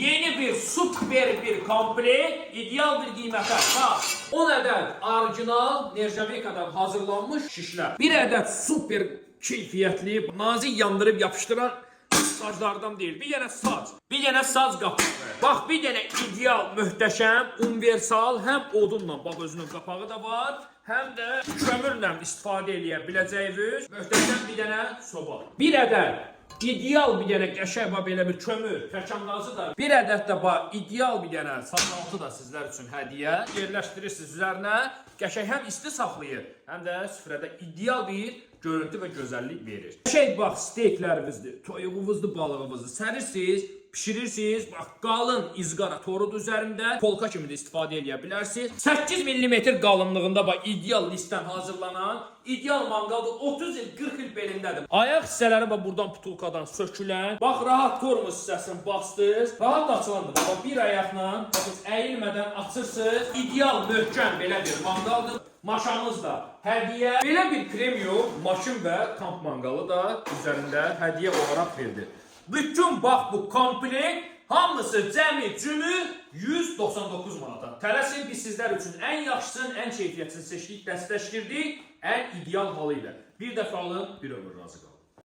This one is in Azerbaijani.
yeni bir süper bir komplekt, ideal bir qiymətə. Bax, 10 ədəd orijinal Nerjavikadan hazırlanmış şişlər. 1 ədəd super keyfiyyətli, nazik yandırıb yapışdıran saclardan deyil. Bir dənə sac. Bir dənə sac qapağı. Bax, bir dənə ideal, möhtəşəm, universal, həm odunla, bax özünün qapağı da var, həm də kömürlə istifadə edə biləcəyiniz möhtəşəm bir dənə soba. Bir ədəd ideal bir dənə qəşəng belə bir kömür, kəkan qazı da. Bir ədəd də bax ideal bir dənə saçaltı da sizlər üçün hədiyyə. Yerləşdirirsiniz üzərinə, qəşəng həm isti saxlayır, həm də süfrədə ideal bir görüntü və gözəllik verir. Şey bax, steyklərinizdir, toyuğunuzdur, balığınızdır. Sərirsiniz, pişirirsiniz. Bax, qalın izqara torudu üzərində polka kimi də istifadə edə bilərsiniz. 8 mm qalınlığında bax, ideal listdən hazırlanan ideal manqaldır. 30 il, 40 il belindədir. Ayaq hissələri bax, buradan putulkadan sökülən. Bax, rahat korpus hissəsini bastınız. Rahat açılandır. Bax, bir ayaqla əyilmədən açırsınız. İdeal, möhkəm belə bir manqaldır. Maşamız da hədiyyə. Belə bir premium maşın və kamp manqalı da üzərində hədiyyə olaraq verilir. Bütün bax bu komplekt hamısı cəmi cümü 199 manata. Tələsin biz sizlər üçün ən yaxşısını, ən keyfiyyətini seçdik, dəstəkdirdik, ən ideal halı ilə. Bir dəfə alın, bir ömür razı qalın.